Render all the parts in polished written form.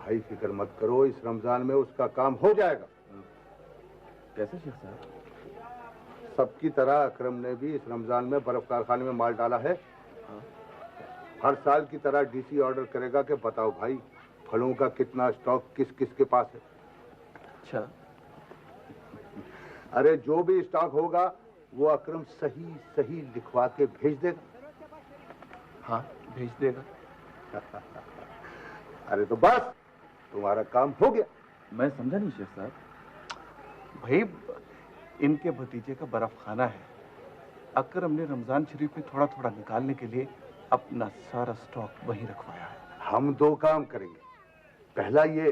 भाई फिक्र मत करो, इस रमजान में उसका काम हो जाएगा। कैसे शेख साहब? सबकी तरह अकरम ने भी इस रमजान में बर्फ कारखाने में माल डाला है। हर साल की तरह डीसी ऑर्डर करेगा कि बताओ भाई फलों का कितना स्टॉक किस किस के पास है। अच्छा। अरे जो भी स्टॉक होगा वो अकरम सही सही लिखवा के भेज देगा। हाँ भेज देगा। अरे तो बस तुम्हारा काम हो गया। मैं समझा नहीं शेख साहब। भाई इनके भतीजे का बर्फ खाना है, अकरम ने रमजान शरीफ में थोड़ा थोड़ा निकालने के लिए अपना सारा स्टॉक वहीं रखवाया है। हम दो काम करेंगे, पहला ये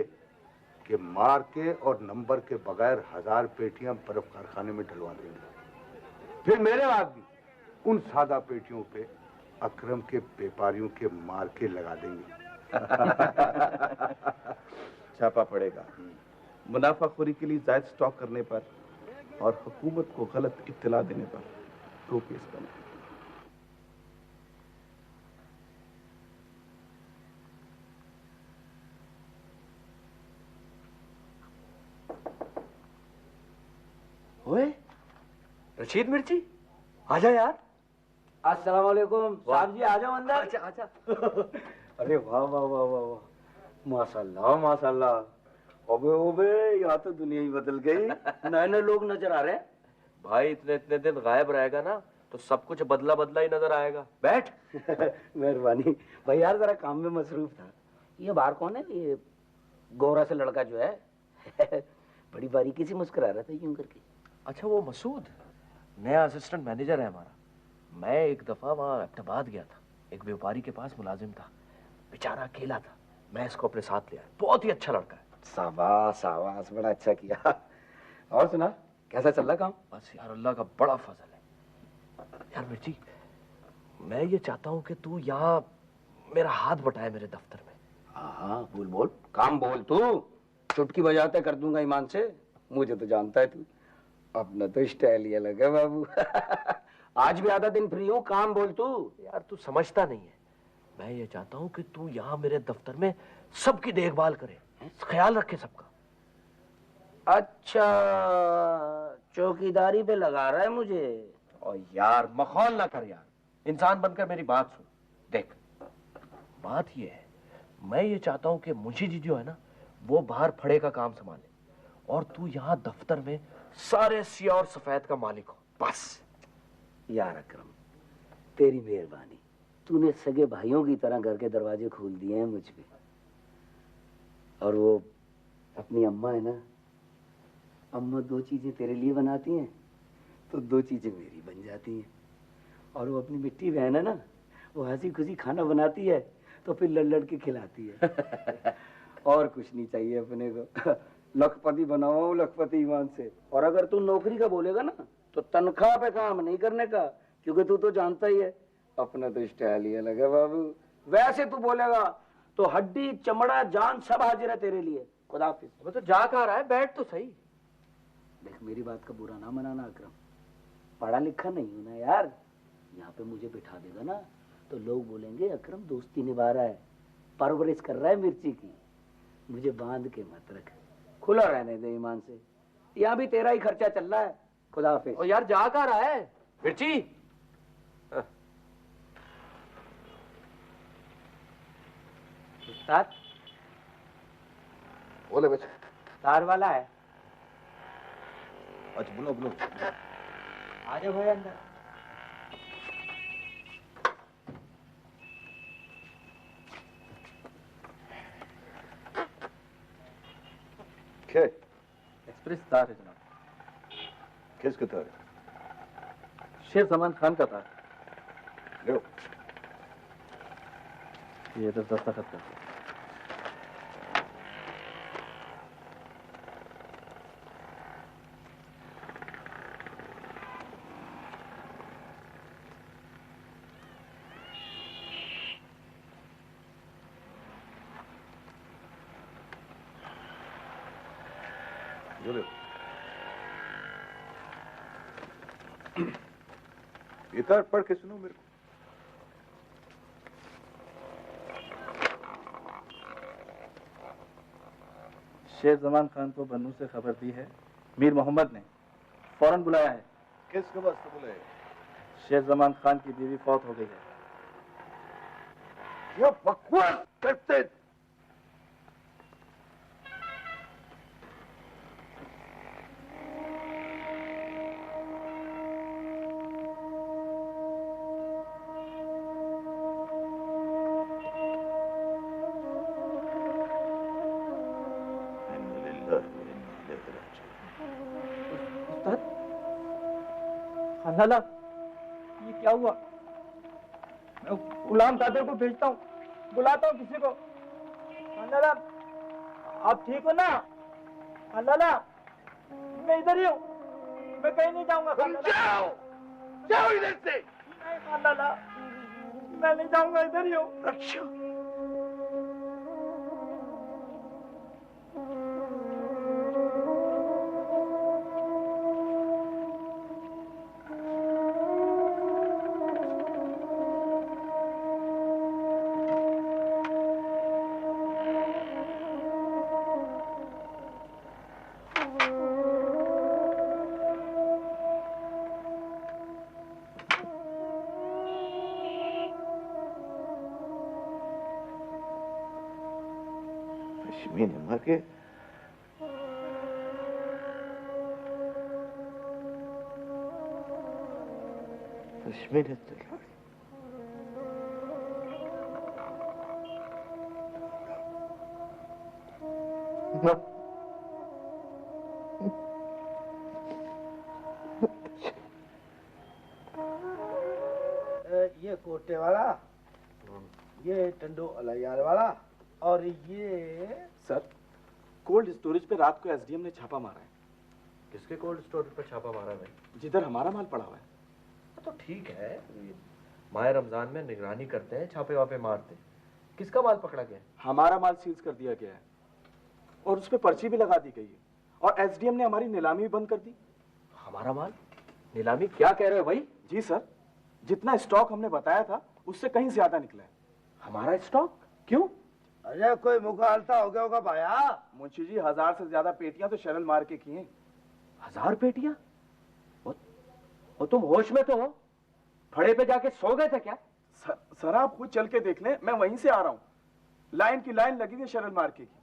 कि मार के और नंबर के बगैर 1000 पेटियां बर्फ कारखाने में डलवा देंगे। फिर मेरे आदमी उन सादा पेटियों पे अकरम के व्यापारियों के मार के लगा देंगे। छापा पड़ेगा मुनाफाखोरी के लिए जायद स्टॉक करने पर और हुकूमत को गलत इत्तला देने पर 2 केस बने। ओए रशीद मिर्ची, आजा यार। अस्सलाम वालेकुम साहब जी, आ जाओ अंदर। आजा आजा। अरे वाह वाह वाह वाह वाह, माशाल्लाह माशाल्लाह। ओबे ओबे, यहाँ तो दुनिया ही बदल गई। नए नए लोग नजर आ रहे हैं। भाई इतने इतने दिन गायब रहेगा ना तो सब कुछ बदला बदला ही नजर आएगा। बैठ। मेहरबानी भाई, यार जरा काम में मसरूफ था। ये बाहर कौन है? ये गोरा से लड़का जो है बड़ी बारीकी से मुस्कुरा रहा था यूं करके। अच्छा वो मसूद नया असिस्टेंट मैनेजर है हमारा। मैं एक दफा वहाँ अहमदाबाद गया था, एक व्यापारी के पास मुलाजिम था, बेचारा अकेला था, मैं इसको अपने साथ ले आया। बहुत ही अच्छा लड़का है। शाबाश शाबाश, बड़ा अच्छा किया। और सुना कैसा चल रहा काम? बस यार अल्लाह का बड़ा फजल है। यार मिर्ची, मैं ये चाहता हूँ कि तू यहाँ मेरा हाथ बटाए मेरे दफ्तर में। हाँ बोल बोल, काम बोल तू। चुटकी बजाते कर दूंगा ईमान से। मुझे तो जानता है तू, अपना तो स्टाइल ये लगा बाबू। आज भी आधा दिन फ्री हूँ, काम बोल तू। यार तू समझता नहीं है, मैं ये चाहता हूँ कि तू यहाँ मेरे दफ्तर में सबकी देखभाल करे, ख्याल रखे सबका। अच्छा, चौकीदारी पे लगा रहा है मुझे। और यार मखौल ना कर यार, इंसान बनकर मेरी बात सुन। देख बात ये है, मैं ये चाहता हूँ कि मुंशी जी जो है ना वो बाहर फड़े का काम संभाले और तू यहाँ दफ्तर में सारे सिया और सफेद का मालिक हो बस। यार अकरम तेरी मेहरबानी, तूने सगे भाइयों की तरह घर के दरवाजे खोल दिए हैं मुझ पे। और वो अपनी अम्मा है ना, अम्मा 2 चीजें तेरे लिए बनाती हैं तो 2 चीजें मेरी बन जाती हैं। और वो अपनी मिट्टी बहन है ना, वो हंसी खुशी खाना बनाती है तो फिर लड़ लड़ के खिलाती है। और कुछ नहीं चाहिए अपने को। लखपति बनाओ लखपति ईमान से। और अगर तू नौकरी का बोलेगा ना तो तनख्वाह पे काम नहीं करने का, क्योंकि तू तो जानता ही है अपना तो स्टाइल ही अलग है बाबू। वैसे तू बोलेगा तो हड्डी चमड़ा जान सब हाजिर है तेरे लिए। खुदा हाफिज। वो तो जा कहाँ रहा है, बैठ तो सही। देख मेरी बात का बुरा ना मनाना अकरम, पढ़ा लिखा नहीं हूं ना यार। यहाँ पे मुझे बिठा देगा ना तो लोग बोलेंगे अकरम दोस्ती निभा रहा है, परवरिश कर रहा है मिर्ची की। मुझे बांध के मत रख, खुला रहने दे ईमान से। यहाँ भी तेरा ही खर्चा चल रहा है। खुदा हाफिज। और यार जा कहाँ रहा है मिर्ची? उस्ताद बोले बच्चे। तार वाला है। अच्छा बोलो बोलो। आ जाओ भाई अंदर। क्या एक्सप्रेस तार है जनाब। किसके तार? शेर जमान खान का तार। लो ये दस्तखत कर। इधर पढ़ के सुनो मेरे को। शेर जमान खान को बन्नू से खबर दी है। मीर मोहम्मद ने फौरन बुलाया है। किसके वास्ते बुलाए? शेर जमान खान की बीवी फौत हो गई है। ये बकवास करते। लाला, ये क्या हुआ? मैं गुलाम कादर को भेजता हूँ, बुलाता हूँ किसी को। लाला, आप ठीक हो ना? लाला, मैं इधर ही हूँ, मैं कहीं नहीं जाऊंगा। जाओ, जाओ इधर से। नहीं लाला, मैं नहीं जाऊंगा, इधर ही हूँ। अच्छा, मैंने मर के मैंने ये कोटे वाला, ये टंडो अलायार वाला, और ये सर, कोल्ड स्टोरेज पे रात को एसडीएम ने छापा मारा है। किसके कोल्ड स्टोरेज पर छापा मारा है भाई? जिधर हमारा माल पड़ा हुआ है। तो ठीक है, माह रमजान में निगरानी करते हैं, छापे वापे मारते हैं। किसका माल पकड़ा गया? हमारा माल सीज कर दिया गया है और उस पर पर्ची भी लगा दी गई है और एसडीएम ने हमारी नीलामी भी बंद कर दी। हमारा माल नीलामी? क्या कह रहे हो भाई? जी सर, जितना स्टॉक हमने बताया था उससे कहीं ज्यादा निकला है। हमारा स्टॉक? क्यों? अरे कोई मुगालता हो गया होगा भाया। मुंशी जी, 1000 से ज्यादा पेटियां तो शरल मार के की हैं। 1000 पेटियां? वो तुम होश में तो हो? फड़े पे जाके सो गए थे क्या? सर आप खुद चल के देख लें, मैं वहीं से आ रहा हूँ। लाइन की लाइन लगी है शरल मार्के की।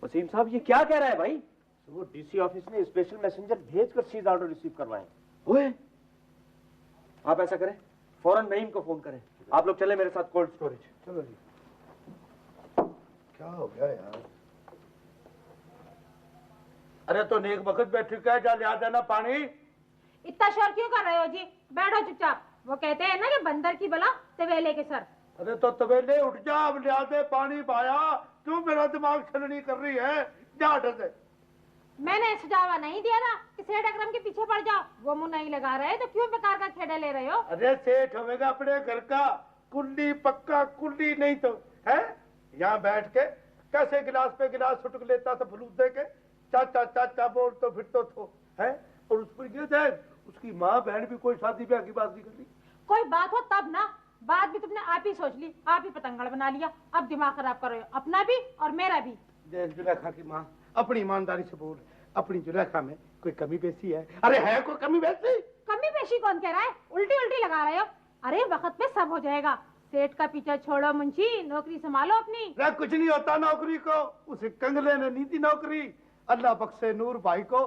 वसीम साहब, ये क्या कह रहा है भाई? वो डीसी ऑफिस में स्पेशल मैसेंजर भेजकर सीज ऑर्डर रिसीव करवाएं। ओए, आप ऐसा करें, फौरन नईम को फोन करें। आप लोग चले मेरे साथ कोल्ड स्टोरेज। चलो जी। क्या हो गया यार? अरे तो नेक वक्त बैठ चुका है, जा लिया देना पानी। इतना शोर क्यों कर रहे हो जी? बैठो चुपचाप। वो कहते हैं ना कि बंदर की बला तवेले के सर। अरे तो तवेले उठ जा, अब लिया दे पानी पाया। क्यों मेरा दिमाग छलनी कर रही है? जा हट से। मैंने सुझाव नहीं दिया था कि सेठ अकरम के पीछे पड़ जाओ। वो मुंह नहीं लगा रहे तो क्यों बेकार का खेड़ा ले रहे हो? अरे सेठ होगा अपने घर का, कुल्ली पक्का कुल्ली नहीं तो है। यहाँ बैठ के कैसे गिलास पे गिलास छुटक लेता था फलूद दे के, चाचा चाचा बोल तो फिर तो है। और उस पर ये देख, उसकी माँ बहन भी कोई शादी ब्याह की बात नहीं कर रही। कोई बात हो तब ना, बात भी तुमने आप ही सोच ली, आप ही पतंगड़ बना लिया। अब दिमाग खराब कर रहे हो, अपना भी और मेरा भी। देख जुलेखा की माँ, अपनी ईमानदारी से बोल, अपनी जुलेखा में कोई कमी बेसी है? अरे है कोई कमी बेसी? कमी पेशी कौन कह रहा है? उल्टी उल्टी लगा रहे हो। अरे वक्त पे सब हो जाएगा। सेठ का पीछा छोड़ो मुंशी, नौकरी संभालो अपनी। कुछ नहीं होता नौकरी को, उस कंगले ने नी दी नौकरी। अल्लाह बख्शे नूर भाई को,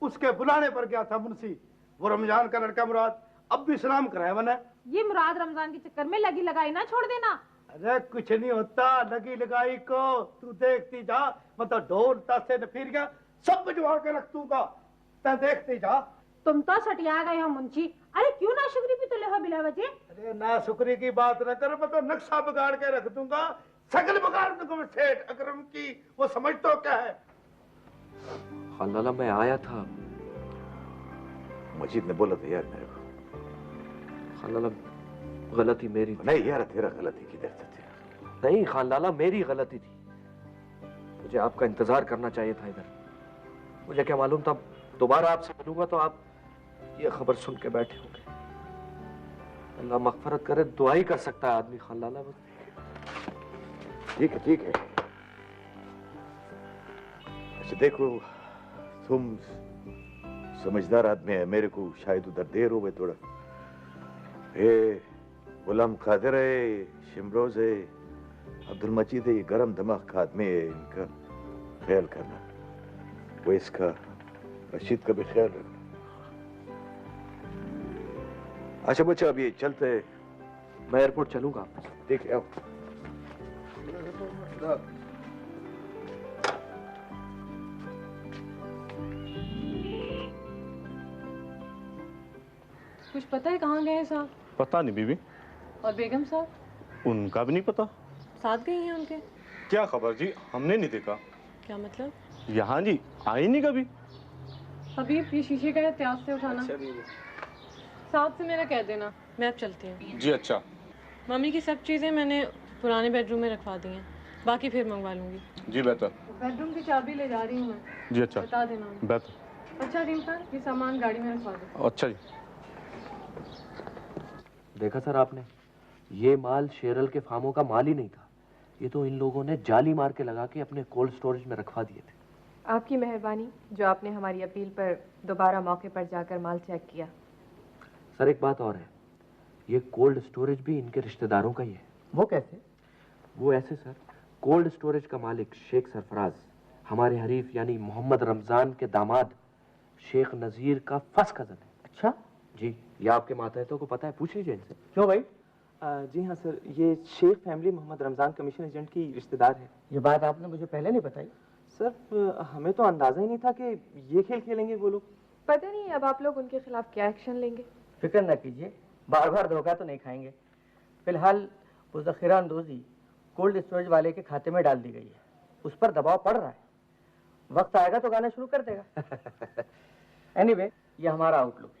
उसके बुलाने पर गया था मुंशी। वो रमजान का लड़का मुराद अब भी सलाम कराए मैंने। ये मुराद रमजान के चक्कर में लगी लगाई ना छोड़ देना। अरे कुछ नहीं होता लगी लगाई को, तू देखती जा। मतलब ढोल तासे न फिर गया, सब भिजवा के रख दूंगा, तै देखती जा। तुम तो सटिया गए हो मुंशी। अरे क्यों ना शुक्री भी तुले हो बिला वजह? अरे ना शुक्री की बात न कर, मैं तो नक्शा बिगाड़ के रख दूंगा, शकल बिगाड़ दूंगा मैं सेठ अकरम की। वो समझ तो क्या है? हाँ लाला, मैं आया था। मजीद ने बोला था यार मेरे को। खान लाला, गलती मेरी थी। नहीं यार, तेरा गलती किधर से थी? नहीं खान लाला, मेरी गलती थी। मुझे आपका इंतजार करना चाहिए था इधर। मुझे क्या मालूम था दोबारा आपसे मिलूंगा तो आप ये खबर सुन के बैठे होंगे। अल्लाह मगफरत करे, दुआ ही कर सकता है आदमी खान लाला। बस ठीक है ठीक है, अच्छा देखो, तुम समझदार आदमी है, मेरे को शायद उधर देर हो गई थोड़ा। ये गुलाम कादिर है, शिमरोज है, अब्दुल मजीद है, ये गरम दिमाग का आदमी है, इनका ख्याल करना। वो इसका रशीद का भी ख्याल रखना। अच्छा बच्चा, अभी चलते हैं। मैं एयरपोर्ट चलूंगा। ठीक है, आओ। कुछ पता है कहाँ गए हैं साहब? पता नहीं बीबी। और बेगम साहब? उनका भी नहीं पता। साथ गई हैं उनके? क्या खबर जी, हमने नहीं देखा। क्या मतलब? यहाँ जी आई नहीं कभी। हबीब, ये शीशे का एहतियात से उठाना। साहब से मेरा कह देना, मैं अब चलती हूँ। जी अच्छा। मम्मी की सब चीज़ें मैंने पुराने बेडरूम में रखवा दी हैं, बाकी फिर मंगवा लूंगी। जी बेहतर। बेडरूम की चाबी ले जा रही हूँ मैं। जी अच्छा। बता देना। बेहतर। अच्छा रीम खान, ये सामान गाड़ी में रखवा दो। अच्छा जी। देखा सर आपने, ये माल शेरल के फार्मों का माल ही नहीं था। ये तो इन लोगों ने जाली मार के लगा के अपने कोल्ड स्टोरेज में रखवा दिए थे। आपकी मेहरबानी जो आपने हमारी अपील पर दोबारा मौके पर जाकर माल चेक किया। सर एक बात और है, ये कोल्ड स्टोरेज भी इनके रिश्तेदारों का ही है। वो कैसे? वो ऐसे सर, कोल्ड स्टोरेज का मालिक शेख सरफराज हमारे हरीफ यानी मोहम्मद रमजान के दामाद शेख नजीर का फर्स्ट कजन है। अच्छा जी, ये आपके मातहतों को पता है, पूछ लीजिए इनसे। क्यों भाई? जी हाँ सर, ये Sheikh family Mohammad Ramzan commission agent की रिश्तेदार है। ये बात आपने मुझे पहले नहीं बताई। सर हमें तो अंदाजा ही नहीं था कि ये खेल खेलेंगे वो लोग। पता नहीं अब आप लोग उनके खिलाफ क्या एक्शन लेंगे। फिक्र न कीजिए, बार बार धोखा तो नहीं खाएंगे। फिलहाल वो ज़ख़ीरा अंदोज़ी कोल्ड स्टोरेज वाले के खाते में डाल दी गई है, उस पर दबाव पड़ रहा है। वक्त आएगा तो गाना शुरू कर देगा। एनीवे, ये हमारा आउटलुक है।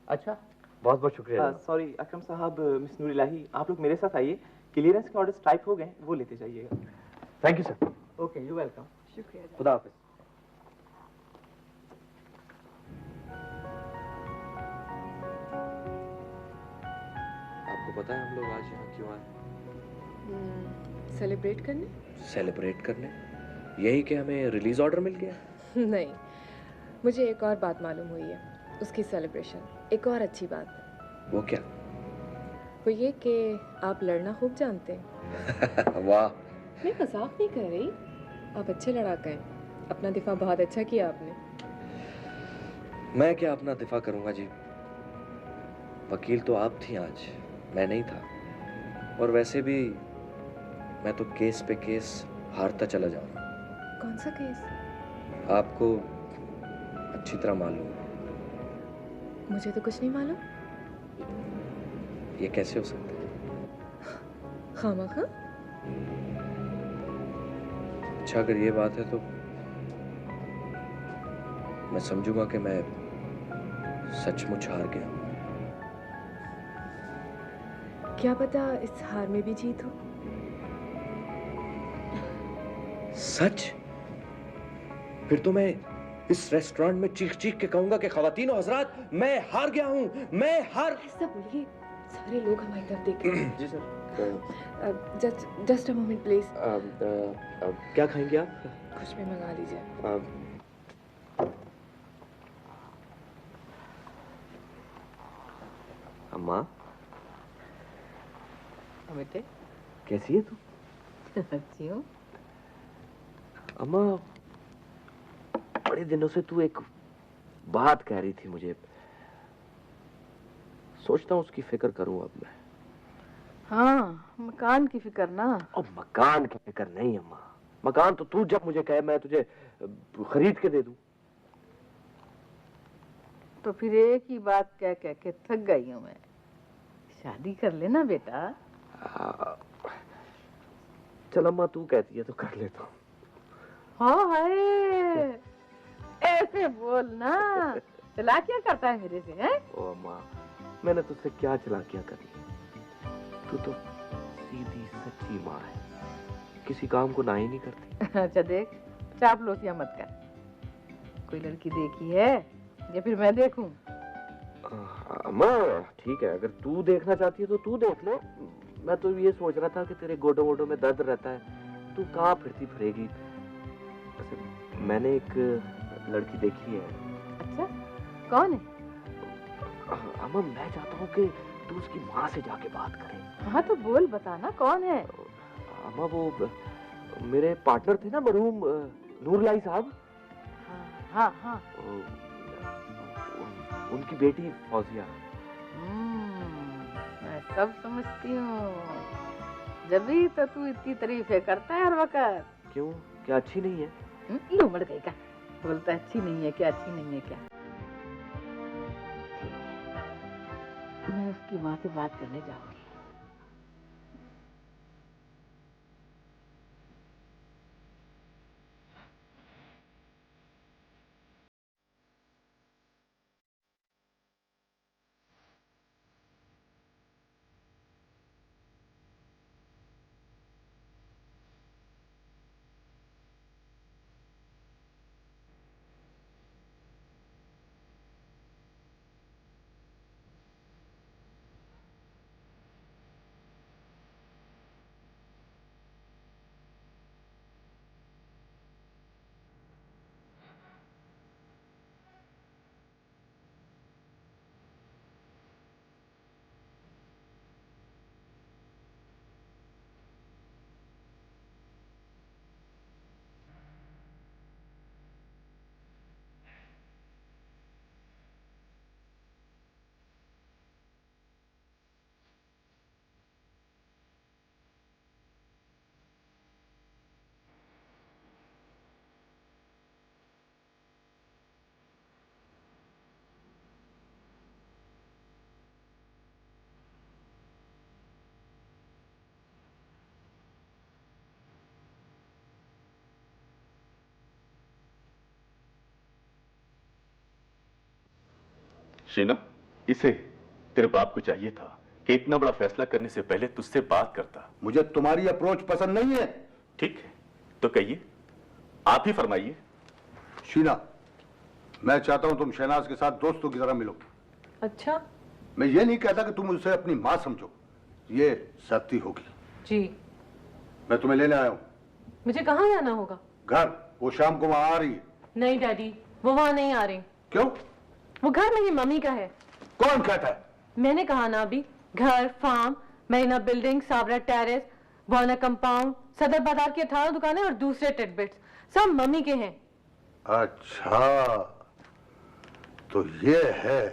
अच्छा, बहुत बहुत शुक्रिया। सॉरी अकरम साहब, मिस नूर इलाही, आप लोग मेरे साथ आइए। क्लियरेंस के ऑर्डर्स टाइप हो गए, वो लेते जाइएगा। Thank you sir. Okay, you welcome. शुक्रिया। खुदा हाफिज। आपको पता है हम लोग आज यहाँ क्यों आए? सेलिब्रेट करने? सेलिब्रेट करने? यही कि हमें रिलीज ऑर्डर मिल गया? नहीं, मुझे एक और बात मालूम हुई है, उसकी सेलिब्रेशन। एक और अच्छी बात। वो क्या? वो ये कि आप लड़ना खूब जानते हैं। वाह। मैं मजाक नहीं कर रही, आप अच्छे लड़ाके हैं। अपना दिफा बहुत अच्छा किया आपने। मैं क्या अपना दिफा करूंगा जी, वकील तो आप थी आज, मैं नहीं था। और वैसे भी मैं तो केस पे केस हारता चला जाऊंगा। कौन सा केस? आपको अच्छी तरह मालूम है। मुझे तो कुछ नहीं मालूम। ये कैसे हो सकता है? खामखा? अच्छा, अगर ये बात है तो मैं समझूंगा कि मैं सचमुच हार गया। क्या पता इस हार में भी जीत हो। सच? फिर तो मैं इस रेस्टोरेंट में चीख चीख के कहूंगा कि ख़वातीन और हज़रात, मैं हार गया हूं, मैं हार। ऐसा बोलिए, सारे लोग हमारी तरफ देख रहे हैं। जी sir. Just a moment please. क्या खाएंगे आप? कुछ भी मंगा लीजिए। अम्मा, बेटे कैसी है तू? अच्छी हूँ। अम्मा, बड़े दिनों से तू एक बात कह रही थी मुझे, सोचता हूँ उसकी फिक्र करूँ अब मैं। हाँ, मकान की फिक्र ना। अब मकान की फिक्र नहीं अम्मा, मकान तो तू जब मुझे कहे मैं तुझे खरीद के दे दूं। तो फिर एक ही बात कह कह के थक गई हूँ मैं। शादी कर लेना बेटा। चल अम्मा, तू कहती है तो कर लेता हूँ। हाँ हाय, ऐसे बोल ना। चला क्या करता है मेरे से, हैं? ओ अम्मा, मैंने तुझसे क्या चलाकियां करी? तू तो सीधी सच्ची माँ है, किसी काम को ना ही नहीं करती। अच्छा देख, चापलूसियां मत कर। कोई लड़की देखी है या फिर मैं देखूं? अम्मा ठीक है, अगर तू देखना चाहती है तो तू देख ले। मैं तो ये सोच रहा था कि तेरे गोडों वोडों में दर्द रहता है, तू कहाँ फिरती फिरेगी। मैंने एक लड़की देखी है। अच्छा, कौन है? अम्मा मैं चाहता हूँ कि तू उसकी माँ से जाके बात करे। हाँ तो बोल, बताना कौन है? अम्मा वो मेरे पार्टनर थे ना मरहूम नूरलाई साहब। हाँ हाँ। उनकी बेटी फौजिया। मैं सब समझती हूँ, जब भी तो तू इतनी तारीफें करता है हर वक्त। क्यों, क्या अच्छी नहीं है? लूमड़ गई का बोलता है अच्छी नहीं है क्या, अच्छी नहीं है क्या। मैं उसकी माँ से बात करने जाऊंगी। शीना, इसे तेरे बाप को चाहिए था कि इतना बड़ा फैसला करने से पहले तुझसे बात करता। मुझे तुम्हारी अप्रोच पसंद नहीं है। ठीक है, तो कहिए, आप ही फरमाइए। शीना, मैं चाहता हूं तुम शहनाज के साथ दोस्तों की तरह मिलो। अच्छा? मैं ये नहीं कहता कि तुम उसे अपनी माँ समझो, ये सख्ती होगी। जी। मैं तुम्हें लेने आया हूँ। मुझे कहाँ जाना होगा? घर, वो शाम को वहां आ रही है। नहीं डैडी, वो वहां नहीं आ रही। क्यों? वो घर मेरी मम्मी का है। कौन कहता है? मैंने कहा ना अभी, घर, farm, Marina building, Sabra terrace, Warner compound, Sadar Bazar की 18 दुकानें और दूसरे टिडबिट्स सब मम्मी के हैं। अच्छा, तो ये है,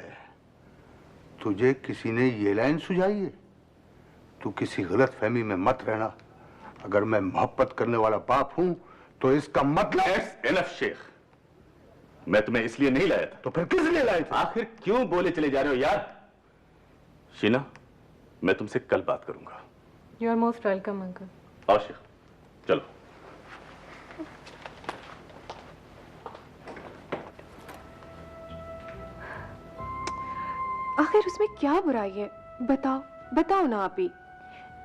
तुझे किसी ने ये लाइन सुझाई है? तू किसी गलत फहमी में मत रहना। अगर मैं मोहब्बत करने वाला बाप हूं तो इसका मतलब। एनफ शेख, मैं तुम्हें इसलिए नहीं लाया था। तो फिर किस लिए लाए थे? आखिर क्यों बोले चले जा रहे हो यार? शीना, मैं तुमसे कल बात करूंगा। You are most welcome uncle. आओ शेख, चलो। आखिर उसमें क्या बुराई है? बताओ, बताओ ना आप ही।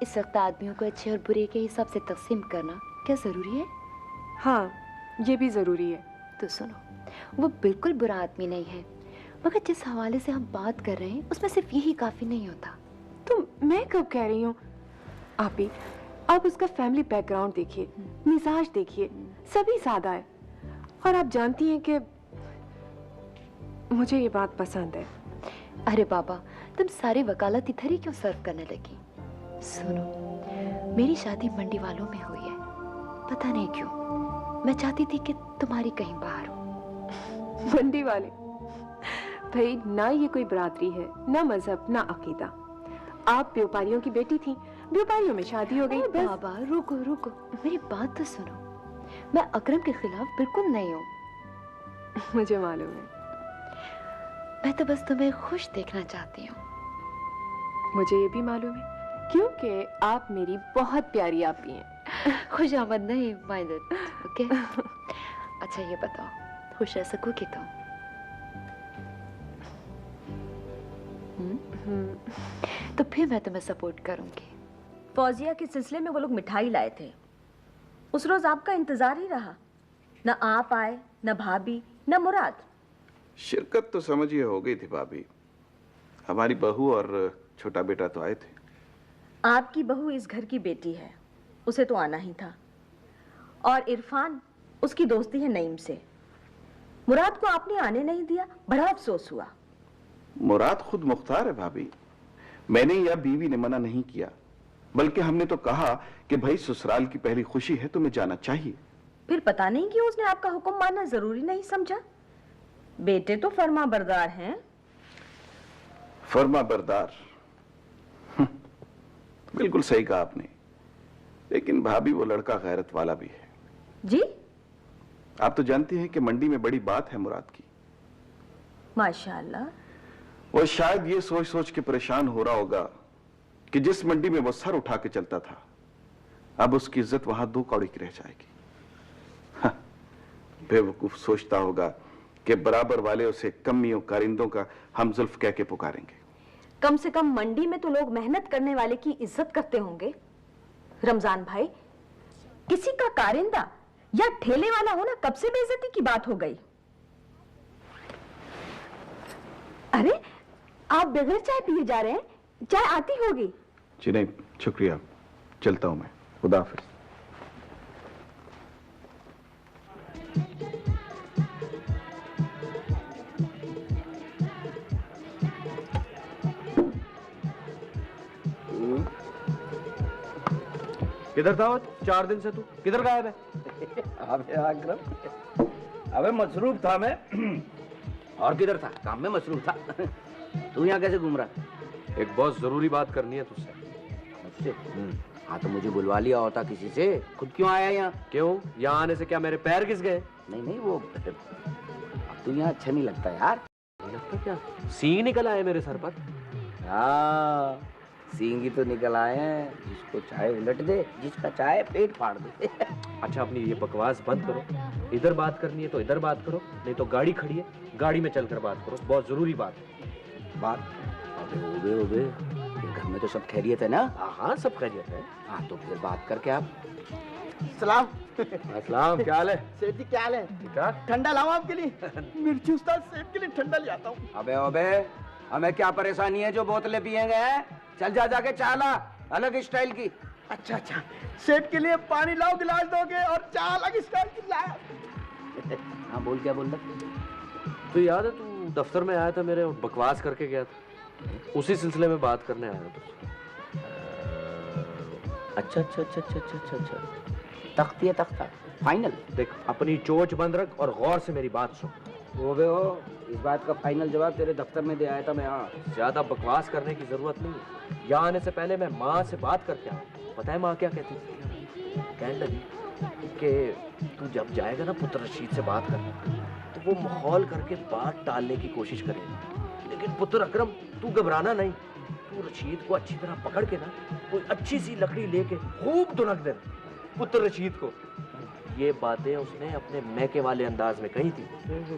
इस वक्त आदमियों को अच्छे और बुरे के हिसाब से तकसीम करना क्या जरूरी है? हाँ, ये भी जरूरी है। तो सुनो, वो बिल्कुल बुरा आदमी नहीं है, मगर जिस हवाले से हम बात कर रहे हैं उसमें सिर्फ यही काफी नहीं होता। तो मैं कब कह रही हूँ? आप ही, आप उसका फैमिली बैकग्राउंड देखिए, मिजाज देखिए, सभी सादा है। और आप जानती हैं कि मुझे ये बात पसंद है। अरे बाबा, तुम सारी वकालत इधर ही क्यों सर्व करने लगी? सुनो, मेरी शादी मंडी वालों में हुई है। पता नहीं क्यों मैं चाहती थी कि तुम्हारी कहीं बाहर हो। मंडी वाले? भाई, ना ये कोई बरादरी है, ना मजहब, ना अकीदा। आप व्यापारियों की बेटी थी, व्यापारियों में शादी हो गई। बस। बाबा रुको रुको, मेरी बात तो सुनो। मैं अकरम के खिलाफ बिल्कुल नहीं हूँ। मुझे मालूम है। मैं तो बस तुम्हें खुश देखना चाहती हूँ। मुझे ये भी मालूम है, क्योंकि आप मेरी बहुत प्यारी आपी हैं। खुश आमद नहीं माइंडेड, ओके? अच्छा ये बताओ, खुश रह सकोगी तुम? तो फिर मैं तुम्हें सपोर्ट करूंगी। फौजिया के सिलसिले में वो लोग मिठाई लाए थे, उस रोज आपका इंतजार ही रहा। न आप आए, न भाभी, न मुराद। शिरकत तो समझिए हो गई थी भाभी। हमारी बहू और छोटा बेटा तो आए थे। आपकी बहू इस घर की बेटी है, उसे तो आना ही था। और इरफान उसकी दोस्ती है नईम से। मुराद को आपने आने नहीं दिया, बड़ा अफसोस हुआ। मुराद खुद मुख्तार है भाभी, मैंने या बीवी ने मना नहीं किया, बल्कि हमने तो कहा कि भाई ससुराल की पहली खुशी है, तुम्हें जाना चाहिए। फिर पता नहीं क्यों उसने आपका हुक्म मानना जरूरी नहीं समझा। बेटे तो फर्मा बरदार हैं। फर्मा बरदार, बिल्कुल सही कहा आपने, लेकिन भाभी वो लड़का गैरत वाला भी है। जी? आप तो जानती हैं कि मंडी में बड़ी बात है मुराद की। माशाल्लाह। वो शायद ये सोच सोच के परेशान हो रहा होगा कि जिस मंडी में वो सर उठा के चलता था, अब उसकी इज्जत वहां 2 कौड़ी की रह जाएगी। हाँ, बेवकूफ सोचता होगा कि बराबर वाले उसे कमियों कारिंदों का हम जुल्फ कह के पुकारेंगे। कम से कम मंडी में तो लोग मेहनत करने वाले की इज्जत करते होंगे। रमजान भाई, किसी का कारिंदा या ठेले वाला होना कब से बेइज्जती की बात हो गई? अरे, आप बगैर चाय पिए जा रहे हैं? चाय आती होगी। जी नहीं, शुक्रिया, चलता हूं मैं। खुदा हाफिज। किधर था वो 4 दिन से? तू किधर गायब है? अबे अकरम, अबे मसरूफ था मैं। और किधर था? काम में मसरूफ था। तू यहाँ कैसे घूम रहा? एक बहुत जरूरी बात करनी है तुझसे। मुझसे? हाँ तो मुझे बुलवा लिया होता किसी से, खुद क्यों आया यहाँ? क्यों? यहाँ आने से क्या मेरे पैर घिस गए? नहीं नहीं, वो अब तू यहाँ अच्छा नहीं लगता यार। नहीं लगता क्या? सींग निकल आए मेरे सर पर। हाँ, सींग ही तो निकल आए हैं। जिसको चाहे उलट दे, जिसका चाहे पेट फाड़ दे। अच्छा, अपनी ये बकवास बंद करो। इधर बात करनी है तो इधर बात करो, नहीं तो गाड़ी खड़ी है, गाड़ी में चलकर बात करो। बहुत जरूरी बात है। बात? अबे ओबे, घर में तो सब खैरियत है ना? हाँ, सब खैरियत है। हाँ तो फिर बात करके आप। सलाम। अस्सलाम, क्या हाल है? सेठ जी क्या हाल है? ठीक है। ठंडा लाऊं आपके लिए? मिर्ची उस्ताद सेठ के लिए ठंडा ले आता हूँ। अबे ओबे, हमें क्या परेशानी है जो बोतलें पिएंगे हैं? चल जा जाके चाय ला, अलग स्टाइल की। अच्छा अच्छा, सेठ के लिए पानी लाओ गिलास दोगे और चाय अलग स्टाइल की लाया। हाँ बोल, क्या बोल रहा? तो याद है तू दफ्तर में आया था मेरे और बकवास करके गया था? उसी सिलसिले में बात करने आया था। अच्छा अच्छा अच्छा अच्छा अच्छा अच्छा, तख्ती है तख्ता फाइनल। देख, अपनी चोंच बंद रख और गौर से मेरी बात सुन। वो बे हो, इस बात का फाइनल जवाब तेरे दफ्तर में दे आया था मैं। यहाँ ज्यादा बकवास करने की जरूरत नहीं है। यहाँ आने से पहले मैं माँ से बात करके आया। पता है माँ क्या कहती थी? कहने लगी कि तू जब जाएगा ना पुत्र रशीद से बात करने, तो वो माहौल करके बात टालने की कोशिश करेगा, लेकिन पुत्र अकरम तू घबराना नहीं। तू रशीद को अच्छी तरह पकड़ के ना कोई अच्छी सी लकड़ी लेके खूब दुनक दे पुत्र रशीद को। ये बातें उसने अपने मैके वाले अंदाज में कही थी।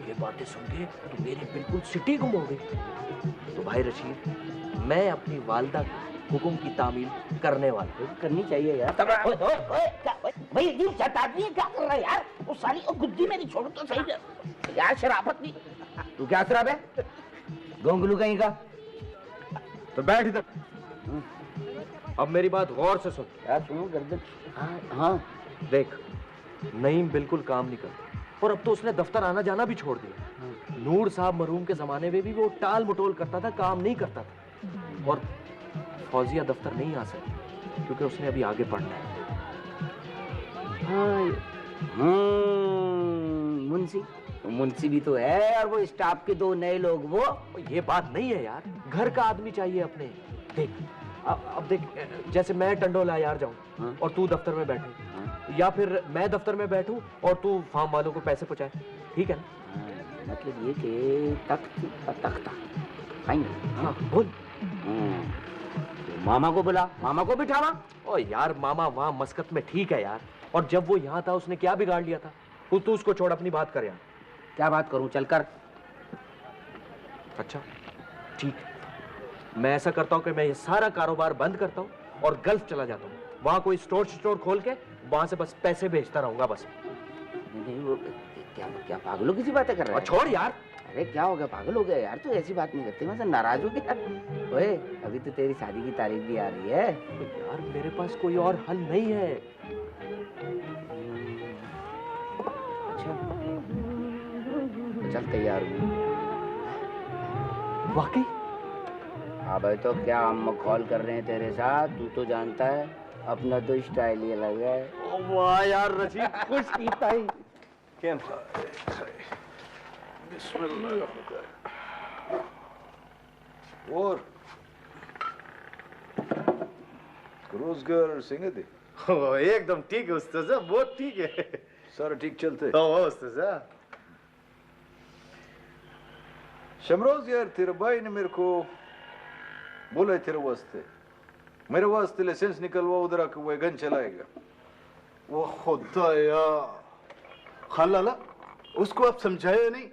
ये बातें सुन के तो मेरी बिल्कुल सिटी गुम हो गई। तो भाई रशीद, मैं अपनी वालदा के हुक्म की तामील करने वाला हूँ। करनी चाहिए यार। भाई ये आदमी क्या कर रहा है यार? वो साली गुद्दी मेरी छोड़ तो सही यार, शराफत नहीं। तू क्या शराब है? गोंगलू कहीं का। तो बैठ इधर। अब मेरी बात गौर से सुन। क्या सुनो गर्दन? हाँ देख, नईम बिल्कुल काम नहीं करता और अब तो उसने दफ्तर आना जाना भी छोड़ दिया। नूर साहब मरहूम के जमाने में भी वो टाल मटोल करता था, काम नहीं करता था। और फौजिया दफ्तर नहीं आ सकती क्योंकि उसने अभी आगे पढ़ना है। मुंशी भी तो है, और वो स्टाफ के 2 नए लोग। वो ये बात नहीं है यार, घर का आदमी चाहिए अपने। देख अब देख, जैसे मैं टंडोला यार जाऊं और तू दफ्तर में बैठे, या फिर मैं दफ्तर में बैठूं और तू फार्म वालों को पैसे पहुंचाए, ठीक है ना? मतलब ये कि तख्ता फाइनल। हाँ बोल। मामा को बुला, मामा को बिठावा। ओ यार, मामा वहां मस्कत में ठीक है यार, और जब वो यहाँ था उसने क्या बिगाड़ लिया था? तू उसको छोड़, अपनी बात कर यार। क्या बात करूं, चल कर। अच्छा ठीक, मैं ऐसा करता हूँ कि मैं ये सारा कारोबार बंद करता हूँ और गल्फ चला जाता हूँ। वहां कोई स्टोर खोल के वहां से बस पैसे भेजता रहूंगा बस। नहीं वो क्या पागलों की सी बातें कर रहा है? छोड़ यार। अरे क्या हो गया, पागल हो गया यार? तू ऐसी बात नहीं करती, मैं नाराज हो गया। ओए, अभी तो तेरी शादी की तारीख भी आ रही है यार। मेरे पास कोई और हल नहीं है। तो चल तैयार हूँ। वाकई? हाँ भाई, तो क्या हम कॉल कर रहे हैं तेरे साथ, तू तो जानता है अपना तो स्टाइल ही अलग है। वाह यार रशीद, खुश कीता ही। क्या और रोजगार सिंह थे? एकदम ठीक है उस्ताद, बहुत ठीक है। सारा ठीक चलते? उस्ताद। शमरोज यार, तेरे भाई ने मेरे को बोला है तेरे वास्ते, मेरे वास्ते लाइसेंस निकलवा, उधर आके वो गन चलाएगा। वो खुदाया खान लाला, उसको आप समझाए नहीं?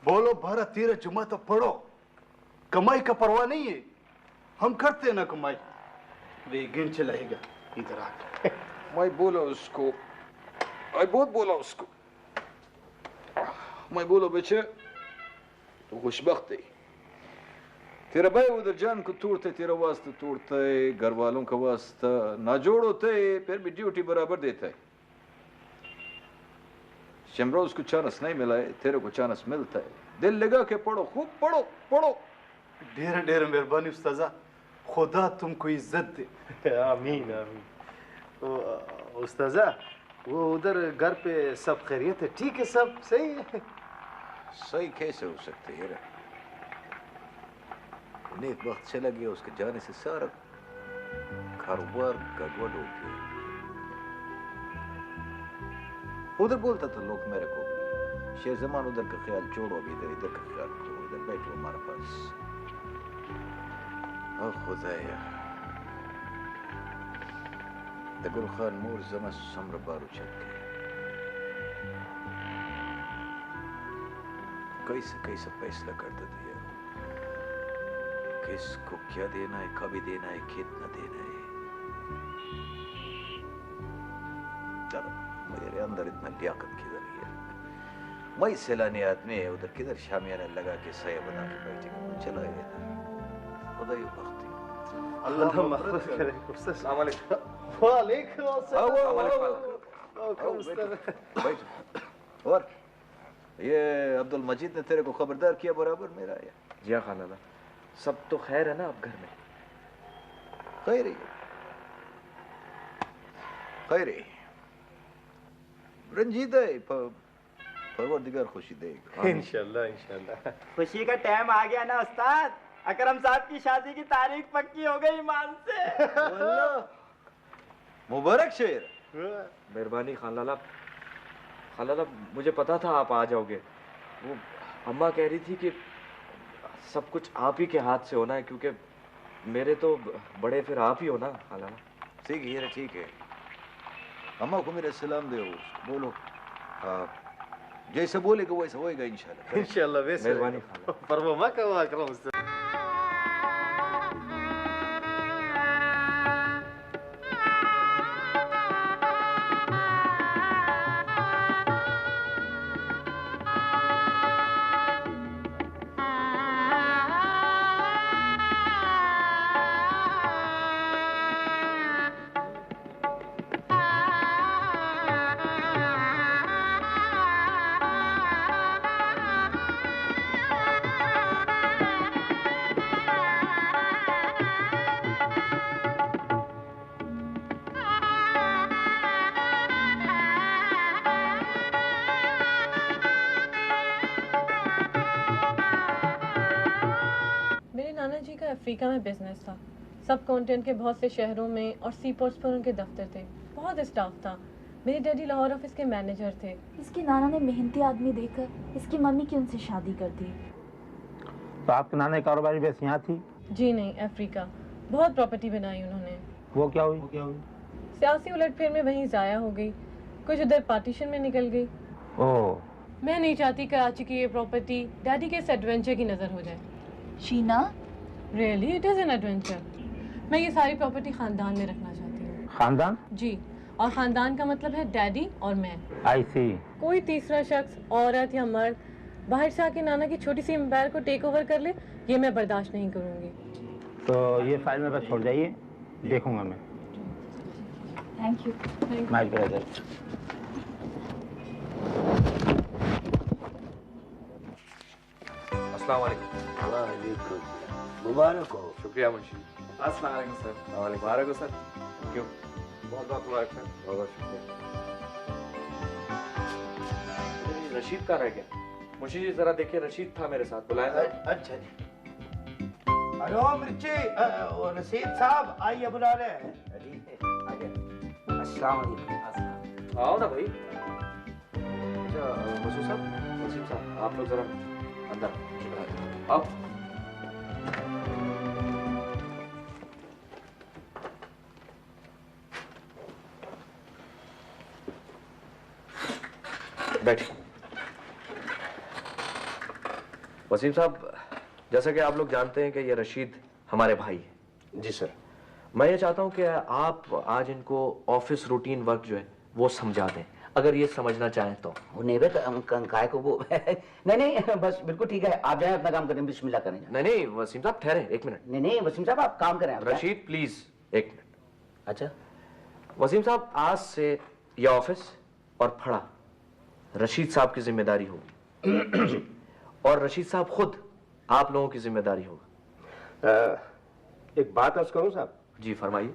बोलो 12-13 जुमा तो पढ़ो, कमाई का परवाह नहीं है, हम करते ना कमाई, वे गन चलाएगा इधर आके। मैं बोला उसको, मैं बहुत बोला उसको, मैं बोला बच्चे तो खुशबख्त है, तेरा भाई उधर जान को तोड़ते, तेरा वास्ता तोड़ता है, घर वालों का वास्ता ना जोड़ होता है, फिर भी ड्यूटी बराबर देता है। शमरोज को चांस नहीं मिला है, तेरे को चांस मिलता है, दिल लगा के पढ़ो, खूब पढ़ो पढ़ो। ढेर ढेर मेहरबानी उस्ताजा, खुदा तुमको इज्जत दे। आमीन आमीन। उस्ताजा, वो उधर घर पे सब खैरियत है? ठीक है, सब सही है? सही कैसे हो सकते है? नेक वक्त चला गया, उसके जाने से सारा कारोबार गड़बड़ हो गया। उधर बोलता था लोग मेरे को, शेर जमान उधर का ख्याल छोड़ो, अभी इधर इधर का ख्याल करो, इधर बैठो हमारे पास। ओ खुदाया, दगुल खान मोर जमा समर बारू चल गए, कैसे कैसे फैसला करते थे यार, किसको क्या देना है, कभी देना है, कितना देना है। चलो, मेरे अंदर इतना लियाकत किधर है? मैं सैलानी आदमी है, उधर किधर शामियाना लगा के सया बना के बैठे, चला गया खुदा ही वक्त। अल्लाह महफूज करे। अस्सलाम वालेकुम। वालेकुम अस्सलाम। और ये अब्दुल मजीद ने तेरे को खबरदार किया बराबर मेरा? जी हाँ खान लाला, सब तो खैर है ना अब घर में? खैर ही खैर ही, रंजीत है, परवरदिगार खुशी देगा इंशाल्लाह इंशाल्लाह। खुशी का टाइम आ गया ना उस्ताद, अकरम साहब की शादी की तारीख पक्की हो गई ईमान से। मुबारक शेर। मेहरबानी खान लाला। खान लाला, मुझे पता था आप आ जाओगे, वो अम्मा कह रही थी कि सब कुछ आप ही के हाथ से होना है, क्योंकि मेरे तो बड़े फिर आप ही हो ना खान लाला। ठीक है ये ठीक है, अम्मा को मेरा सलाम दो, बोलो जैसे बोलेगा वैसा होएगा इंशाल्लाह। इंशाल्लाह वैसे मेहरबानी खान। परवा मा का अकरम उस्ताद। अफ्रीका में बिजनेस था, सब कॉन्टिनेंट के बहुत से शहरों में और सी पोर्ट्स पर उनके दफ्तर थे, बहुत स्टाफ था। मेरे डैडी लाहौर ऑफिस के मैनेजर थे। इसके नाना ने मेहनती आदमी देखकर इसकी मम्मी की उनसे शादी कर दी। तो आपके नाना की कारोबारी बेस यहाँ थी? जी नहीं, अफ्रीका। बहुत प्रॉपर्टी बनाई उन्होंने। वो क्या हुई? सियासी उलटफेर में वहीं जाया हो गई, कुछ उधर पार्टीशन में निकल गई। ओह। मैं नहीं चाहती कराची की ये प्रॉपर्टी डैडी के इस एडवेंचर की नजर हो जाए। Sheena, really it is an adventure. मैं ये सारी प्रॉपर्टी खानदान में रखना चाहती हूँ। खानदान? जी, और खानदान का मतलब है डैडी और मैं। आई सी। कोई तीसरा शख्स, औरत या मर्द, बाहर से आके नाना की छोटी सी एम्पायर को टेक ओवर कर ले, ये मैं बर्दाश्त नहीं करूँगी। तो ये फाइल मेरे पास छोड़ जाइए, देखूंगा मैं। Thank you. My brother. अस्सलाम वालेकुम। वालेकुम, मुबारक हो। शुक्रिया मुंशी। अस्सलाम वालेकुम सर। मुबारक हो सर। क्यों? बहुत बहुत मुबारक सर। बहुत बहुत शुक्रिया। रशीद कहाँ रह गया? मुंशी जी जरा देखिए, रशीद था मेरे साथ, बुलाया था। अच्छा जी। हेलो मिर्ची, रशीद साहब आइए, बुला रहे हैं। अस्सलाम वालेकुम। आओ ना भाई। अच्छा मसूद साहब, वसीम साहब, आप लोग जरा अंदर आओ। बैठिए। वसीम साहब, जैसा कि आप लोग जानते हैं कि ये रशीद हमारे भाई है। जी सर। मैं ये चाहता हूं कि आप आज इनको ऑफिस रूटीन वर्क जो है वो समझा दें, अगर ये समझना चाहें तो। नहीं काय को वो नहीं बस बिल्कुल ठीक है, आप जाएं अपना काम करें, बिस्मिल्लाह करें। नहीं वसीम साहब ठहरे एक मिनट। नहीं वसीम साहब आप काम करें। रशीद प्लीज एक मिनट। अच्छा वसीम साहब, आज से ये ऑफिस और फड़ा रशीद साहब की जिम्मेदारी होगी और रशीद साहब खुद आप लोगों की जिम्मेदारी होगा। एक बात अर्ज करूं साहब? जी फरमाइए।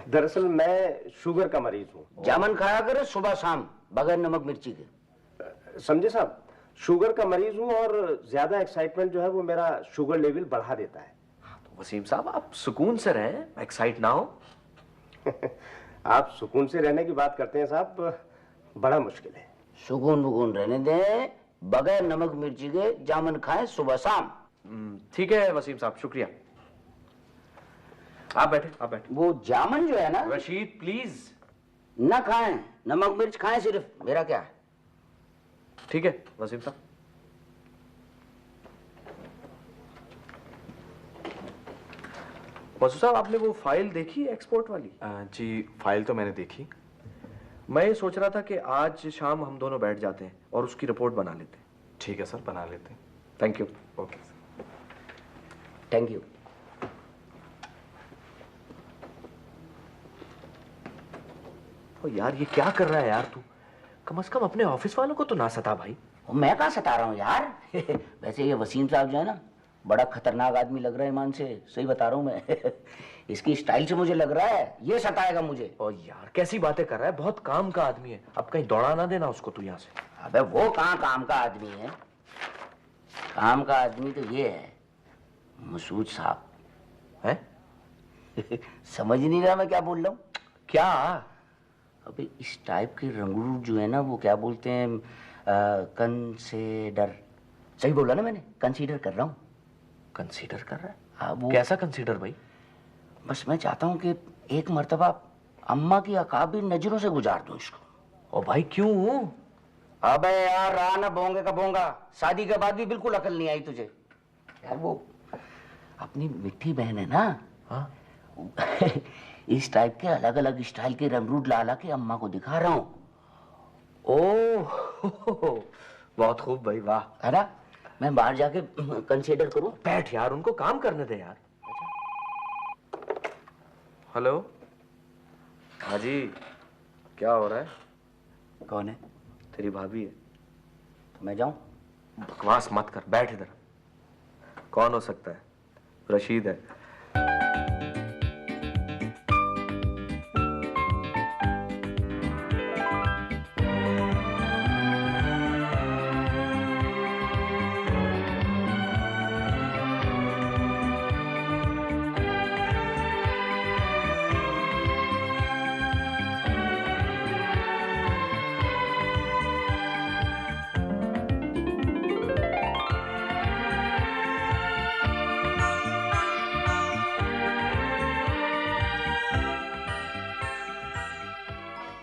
दरअसल मैं शुगर का मरीज हूँ। जामन खाया करे सुबह शाम बगैर नमक मिर्ची के। समझे साहब, शुगर का मरीज हूँ और ज्यादा एक्साइटमेंट जो है वो मेरा शुगर लेवल बढ़ा देता है। तो वसीम साहब आप सुकून से रहें, एक्साइट ना हो। आप सुकून से रहने की बात करते हैं साहब, बड़ा मुश्किल है। सुकून बुकून रहने दें, बगैर नमक मिर्ची के जामन खाएं सुबह शाम। ठीक है वसीम साहब, शुक्रिया। आप बैठे, आप बैठे। वो जामन जो है ना रशीद प्लीज ना खाएं, नमक मिर्च खाएं सिर्फ, मेरा क्या है। ठीक है वसीम साहब। वसीम साहब, आपने वो फाइल देखी एक्सपोर्ट वाली? जी फाइल तो मैंने देखी। मैं ये सोच रहा था कि आज शाम हम दोनों बैठ जाते हैं और उसकी रिपोर्ट बना लेते हैं। ठीक है सर, बना लेते हैं। Thank you. Okay sir. Thank you. ओ यार, ये क्या कर रहा है यार तू? कम से कम अपने ऑफिस वालों को तो ना सता भाई। मैं कहाँ सता रहा हूँ यार। वैसे ये वसीम साहब जो है ना, बड़ा खतरनाक आदमी लग रहा है ईमान से, सही बता रहा हूँ मैं। इसकी स्टाइल से मुझे लग रहा है ये सताएगा मुझे। ओ यार कैसी बातें कर रहा है, बहुत काम का आदमी है, अब कहीं दौड़ा ना देना उसको तू यहाँ से। अबे वो कहाँ काम का आदमी है, काम का आदमी तो ये है मसूद साहब है। समझ नहीं रहा मैं क्या बोल रहा हूँ? क्या? अबे इस टाइप के रंगरूट जो है ना, वो क्या बोलते हैं, कंसीडर। सही बोला ना मैंने? कंसीडर कर रहा हूँ। कंसीडर कर रहा है? हाँ वो कैसा कंसीडर भाई? बस मैं चाहता हूँ कि एक मर्तबा अम्मा की अकाबिर नजरों से गुजार दूं इसको। ओ भाई क्यों? अबे यार रहा ना बोंगे का बोंगा, शादी के बाद भी बिल्कुल अकल नहीं आई तुझे यार। वो अपनी मिठी बहन है ना, हाँ? इस टाइप के अलग अलग स्टाइल के रंगरूट ला ला के अम्मा को दिखा रहा हूँ। ओह बहुत खूब भाई, वाह। है ना? मैं बाहर जाके कंसीडर करूं? बैठ यार, उनको काम करने दे यार। हेलो। हाँ जी, क्या हो रहा है? कौन है? तेरी भाभी है। तो मैं जाऊं? बकवास मत कर, बैठ इधर। कौन हो सकता है? रशीद है।